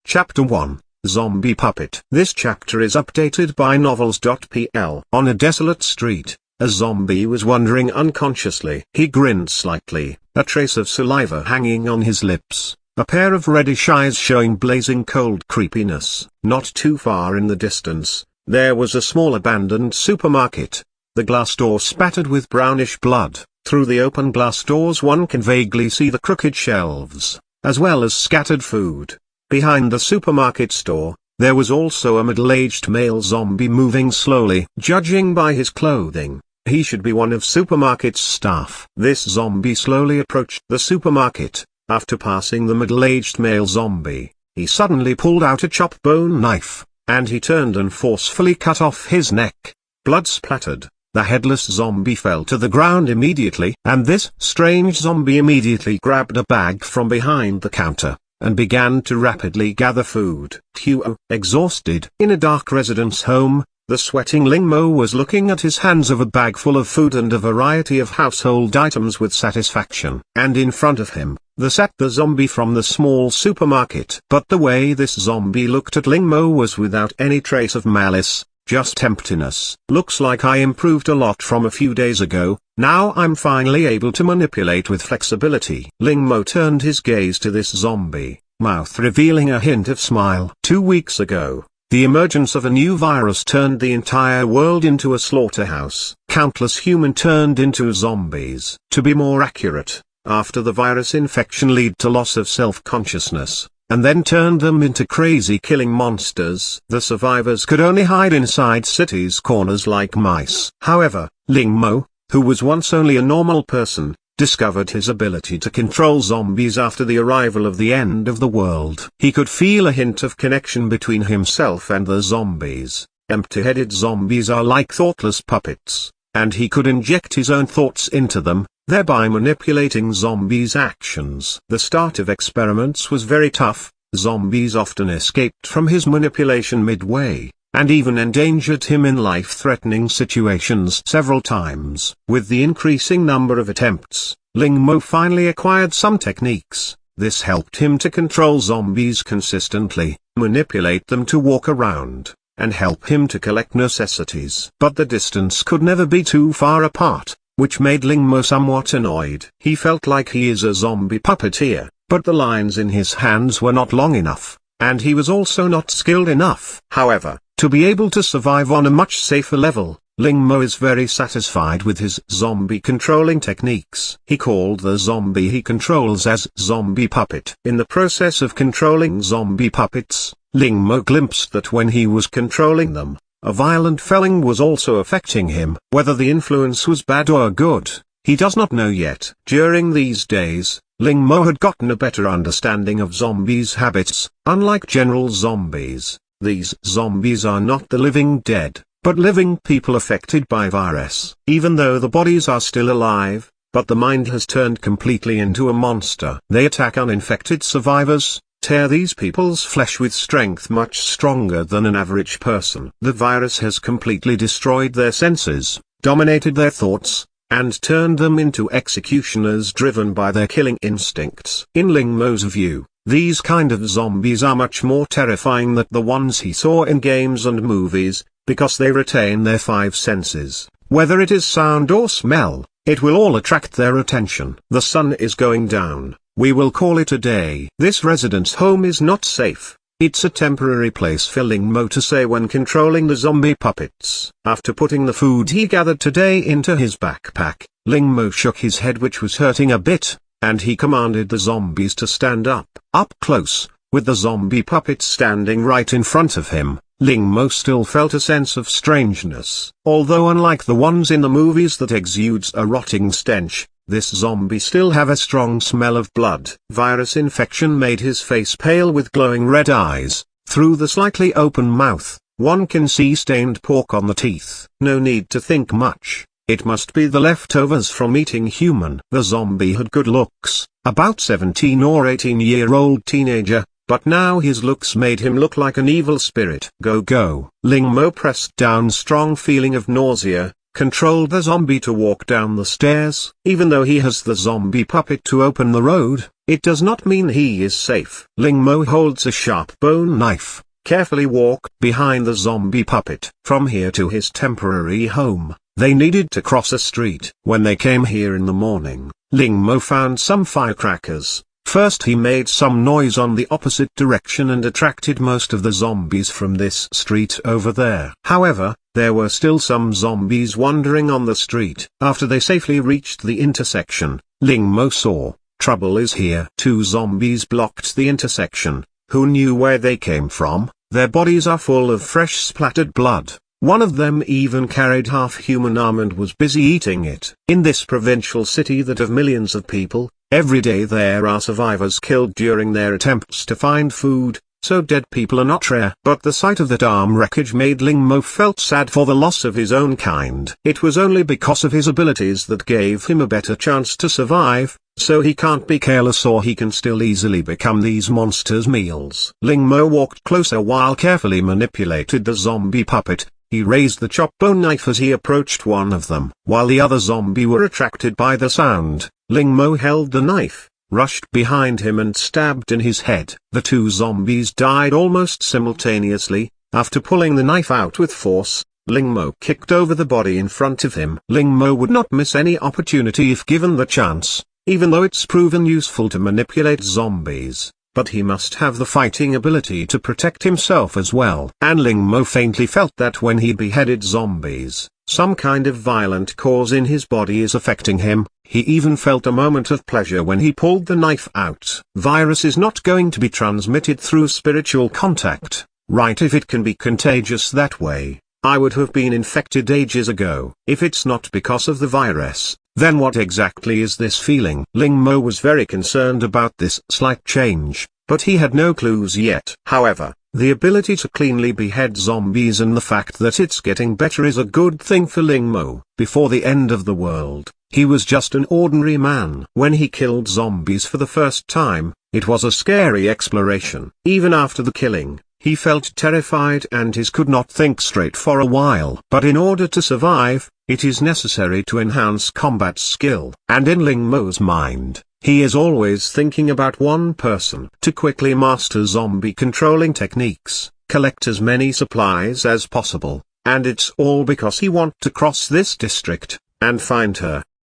Chapter 1, Zombie Puppet. This chapter is updated by Novels.pl. On a desolate street, a zombie was wandering unconsciously. He grinned slightly, a trace of saliva hanging on his lips, a pair of reddish eyes showing blazing cold creepiness. Not too far in the distance, there was a small abandoned supermarket. The glass door spattered with brownish blood. Through the open glass doors one can vaguely see the crooked shelves, as well as scattered food. Behind the supermarket store, there was also a middle-aged male zombie moving slowly. Judging by his clothing, he should be one of supermarket's staff. This zombie slowly approached the supermarket. After passing the middle-aged male zombie, he suddenly pulled out a chop-bone knife, and he turned and forcefully cut off his neck. Blood splattered. The headless zombie fell to the ground immediately, and this strange zombie immediately grabbed a bag from behind the counter, and began to rapidly gather food. Exhausted. In a dark residence home, the sweating Ling Mo was looking at his hands of a bag full of food and a variety of household items with satisfaction. And in front of him, sat the zombie from the small supermarket. But the way this zombie looked at Ling Mo was without any trace of malice. Just emptiness. Looks like I improved a lot from a few days ago. Now I'm finally able to manipulate with flexibility. Ling Mo turned his gaze to this zombie, mouth revealing a hint of smile. 2 weeks ago, the emergence of a new virus turned the entire world into a slaughterhouse. Countless humans turned into zombies. To be more accurate, after the virus infection led to loss of self-consciousness, and then turned them into crazy killing monsters. The survivors could only hide inside cities' corners like mice. However, Ling Mo, who was once only a normal person, discovered his ability to control zombies after the arrival of the end of the world. He could feel a hint of connection between himself and the zombies. Empty-headed zombies are like thoughtless puppets, and he could inject his own thoughts into them, thereby manipulating zombies' actions. The start of experiments was very tough. Zombies often escaped from his manipulation midway, and even endangered him in life-threatening situations several times. With the increasing number of attempts, Ling Mo finally acquired some techniques. This helped him to control zombies consistently, manipulate them to walk around, and help him to collect necessities. But the distance could never be too far apart, which made Ling Mo somewhat annoyed. He felt like he is a zombie puppeteer, but the lines in his hands were not long enough, and he was also not skilled enough. However, to be able to survive on a much safer level, Ling Mo is very satisfied with his zombie controlling techniques. He called the zombie he controls as Zombie Puppet. In the process of controlling zombie puppets, Ling Mo glimpsed that when he was controlling them, a violent feeling was also affecting him. Whether the influence was bad or good, he does not know yet. During these days, Ling Mo had gotten a better understanding of zombies' habits. Unlike general zombies, these zombies are not the living dead, but living people affected by virus. Even though the bodies are still alive, but the mind has turned completely into a monster. They attack uninfected survivors, tear these people's flesh with strength much stronger than an average person. The virus has completely destroyed their senses, dominated their thoughts, and turned them into executioners driven by their killing instincts. In Ling Mo's view, these kind of zombies are much more terrifying than the ones he saw in games and movies, because they retain their 5 senses. Whether it is sound or smell, it will all attract their attention. The sun is going down. We will call it a day. This residence home is not safe. It's a temporary place for Ling Mo to say when controlling the zombie puppets. After putting the food he gathered today into his backpack, Ling Mo shook his head, which was hurting a bit, and he commanded the zombies to stand up. Up close, with the zombie puppet standing right in front of him, Ling Mo still felt a sense of strangeness. Although unlike the ones in the movies that exudes a rotting stench, this zombie still have a strong smell of blood. Virus infection made his face pale with glowing red eyes. Through the slightly open mouth, one can see stained pork on the teeth. No need to think much. It must be the leftovers from eating human. The zombie had good looks, about 17 or 18-year-old teenager, but now his looks made him look like an evil spirit. Go. Ling Mo pressed down strong feeling of nausea, controlled the zombie to walk down the stairs. Even though he has the zombie puppet to open the road, it does not mean he is safe. Ling Mo holds a sharp bone knife, carefully walk behind the zombie puppet. From here to his temporary home, they needed to cross a street. When they came here in the morning, Ling Mo found some firecrackers. First he made some noise on the opposite direction and attracted most of the zombies from this street over there. However, there were still some zombies wandering on the street. After they safely reached the intersection, Ling Mo saw, trouble is here. Two zombies blocked the intersection. Who knew where they came from? Their bodies are full of fresh splattered blood. One of them even carried half-human arm and was busy eating it. In this provincial city that of millions of people, every day there are survivors killed during their attempts to find food, so dead people are not rare. But the sight of that arm wreckage made Ling Mo felt sad for the loss of his own kind. It was only because of his abilities that gave him a better chance to survive, so he can't be careless or he can still easily become these monsters' meals. Ling Mo walked closer while carefully manipulated the zombie puppet. He raised the chop bone knife as he approached one of them. While the other zombie were attracted by the sound, Ling Mo held the knife, rushed behind him and stabbed in his head. The two zombies died almost simultaneously. After pulling the knife out with force, Ling Mo kicked over the body in front of him. Ling Mo would not miss any opportunity if given the chance, even though it's proven useful to manipulate zombies. But he must have the fighting ability to protect himself as well. And Ling Mo faintly felt that when he beheaded zombies, some kind of violent cause in his body is affecting him. He even felt a moment of pleasure when he pulled the knife out. Virus is not going to be transmitted through spiritual contact, right? If it can be contagious that way, I would have been infected ages ago. If it's not because of the virus, then what exactly is this feeling? Ling Mo was very concerned about this slight change, but he had no clues yet. However, the ability to cleanly behead zombies and the fact that it's getting better is a good thing for Ling Mo. Before the end of the world, he was just an ordinary man. When he killed zombies for the first time, it was a scary exploration. Even after the killing, he felt terrified and he could not think straight for a while. But in order to survive, it is necessary to enhance combat skill. And in Ling Mo's mind, he is always thinking about one person. To quickly master zombie controlling techniques, collect as many supplies as possible, and it's all because he wants to cross this district, and find her.